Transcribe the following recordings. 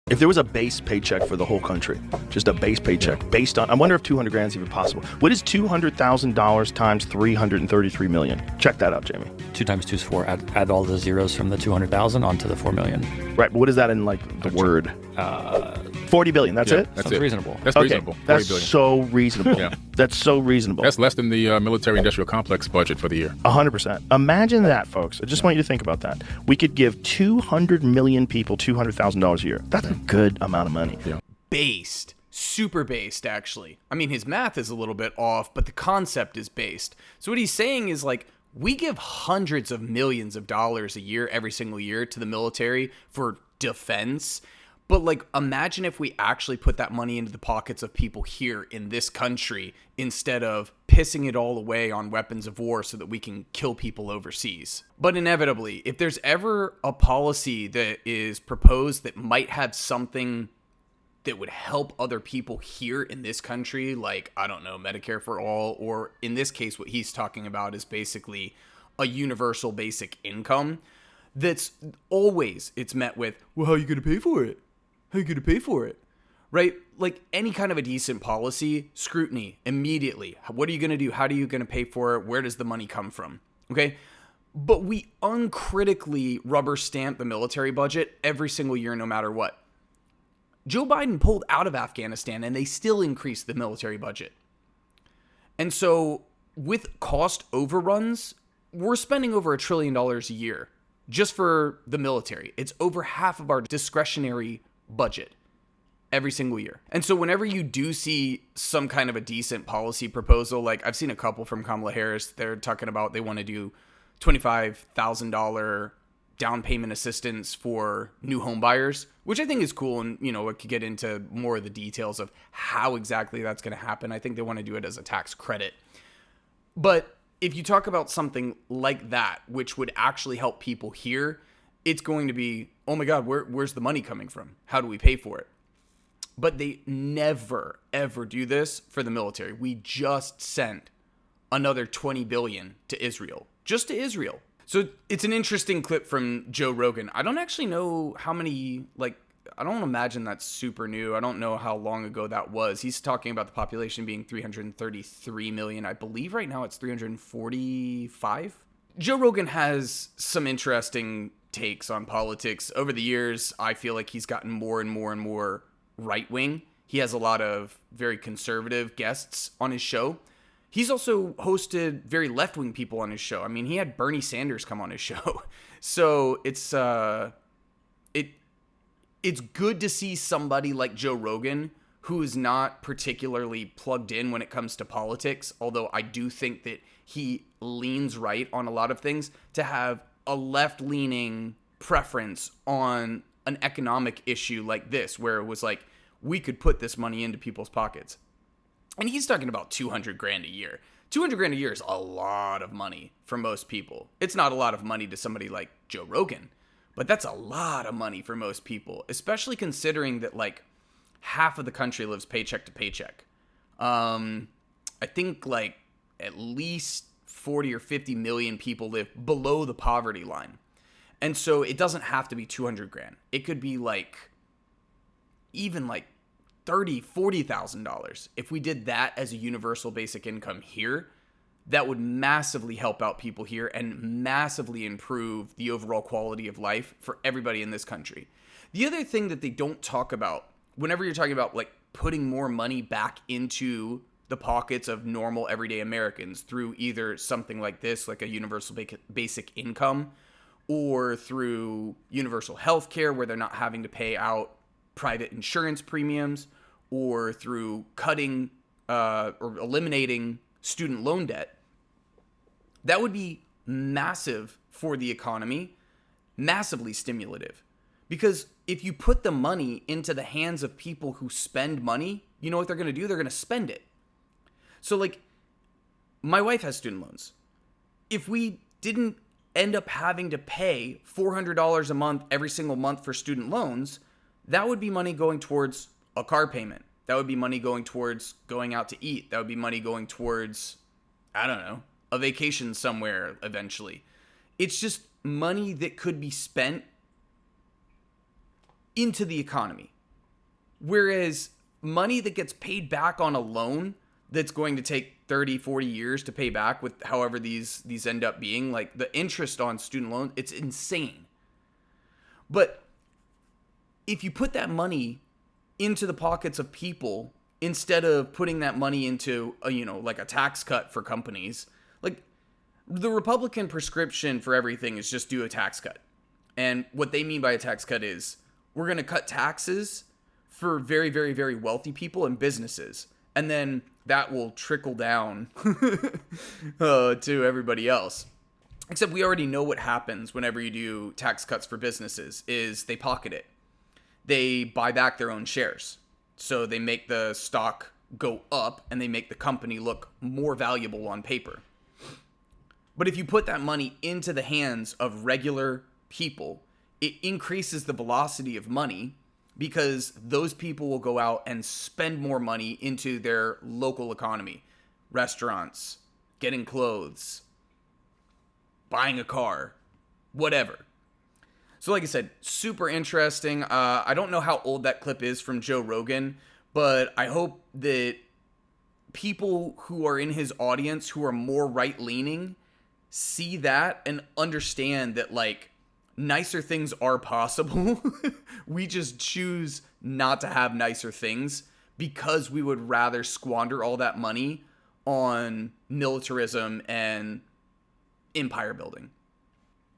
If there was a base paycheck for the whole country, just a base paycheck based on, I wonder if 200 grand is even possible. What is $200,000 times 333 million? Check that out, Jamie. 2 times 2 is 4. Add all the zeros from the 200,000 onto the 4 million. Right, but what is that in like the word? 40 billion, that's it? That's reasonable. That's reasonable. 40 that's billion. so reasonable. Yeah. That's so reasonable. That's less than the military-industrial complex budget for the year. 100%. Imagine that, folks. I just want you to think about that. We could give 200 million people $200,000 a year. That's a good amount of money. Yeah. Based. Super based, actually. I mean, his math is a little bit off, but the concept is based. So what he's saying is like, we give hundreds of millions of dollars a year, every single year, to the military for defense. But like, imagine if we actually put that money into the pockets of people here in this country instead of pissing it all away on weapons of war so that we can kill people overseas. But inevitably, if there's ever a policy that is proposed that might have something that would help other people here in this country, like, I don't know, Medicare for all, or in this case, what he's talking about is basically a universal basic income, that's always, it's met with, well, how are you going to pay for it? How are you going to pay for it? Right? Like any kind of a decent policy, scrutiny immediately. What are you going to do? How are you going to pay for it? Where does the money come from? Okay. But we uncritically rubber stamp the military budget every single year, no matter what. Joe Biden pulled out of Afghanistan and they still increased the military budget. And so with cost overruns, we're spending over $1 trillion a year just for the military. It's over half of our discretionary budget every single year. And so whenever you do see some kind of a decent policy proposal, like I've seen a couple from Kamala Harris, they're talking about they want to do $25,000 down payment assistance for new home buyers, which I think is cool. And, you know, it could get into more of the details of how exactly that's going to happen. I think they want to do it as a tax credit. But if you talk about something like that, which would actually help people here, it's going to be, oh my God, where's the money coming from? How do we pay for it? But they never, ever do this for the military. We just sent another $20 billion to Israel, just to Israel. So it's an interesting clip from Joe Rogan. I don't actually know how many, like, I don't imagine that's super new. I don't know how long ago that was. He's talking about the population being 333 million. I believe right now it's 345. Joe Rogan has some interesting takes on politics. Over the years, I feel like he's gotten more and more and more right-wing. He has a lot of very conservative guests on his show. He's also hosted very left-wing people on his show. I mean, he had Bernie Sanders come on his show. So it's good to see somebody like Joe Rogan, who is not particularly plugged in when it comes to politics, although I do think that he leans right on a lot of things, to have a left-leaning preference on an economic issue like this, where it was like, we could put this money into people's pockets. And he's talking about 200 grand a year. 200 grand a year is a lot of money for most people. It's not a lot of money to somebody like Joe Rogan, but that's a lot of money for most people, especially considering that like half of the country lives paycheck to paycheck. I think like at least 40 or 50 million people live below the poverty line. And so it doesn't have to be 200 grand. It could be like even like $30,000-$40,000. If we did that as a universal basic income here, that would massively help out people here and massively improve the overall quality of life for everybody in this country. The other thing that they don't talk about whenever you're talking about like putting more money back into the pockets of normal everyday Americans through either something like this, like a universal basic income, or through universal health care where they're not having to pay out private insurance premiums, or through cutting or eliminating student loan debt, that would be massive for the economy, massively stimulative. Because if you put the money into the hands of people who spend money, you know what they're going to do? They're going to spend it. So like, my wife has student loans. If we didn't end up having to pay $400 a month every single month for student loans, that would be money going towards a car payment. That would be money going towards going out to eat. That would be money going towards, I don't know, a vacation somewhere eventually. It's just money that could be spent into the economy. Whereas money that gets paid back on a loan that's going to take 30, 40 years to pay back with however these end up being, like the interest on student loans, it's insane. But if you put that money into the pockets of people instead of putting that money into like a tax cut for companies, like the Republican prescription for everything is just do a tax cut. And what they mean by a tax cut is we're going to cut taxes for very, very, very wealthy people and businesses. And then that will trickle down to everybody else. Except we already know what happens whenever you do tax cuts for businesses is they pocket it. They buy back their own shares. So they make the stock go up and they make the company look more valuable on paper. But if you put that money into the hands of regular people, it increases the velocity of money because those people will go out and spend more money into their local economy. Restaurants, getting clothes, buying a car, whatever. So like I said, super interesting. I don't know how old that clip is from Joe Rogan, but I hope that people who are in his audience who are more right-leaning see that and understand that, like, nicer things are possible. We just choose not to have nicer things because we would rather squander all that money on militarism and empire building.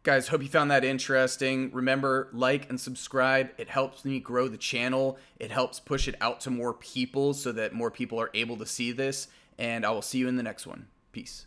Guys, hope you found that interesting. Remember, like and subscribe. It helps me grow the channel. It helps push it out to more people so that more people are able to see this. And I will see you in the next one. Peace.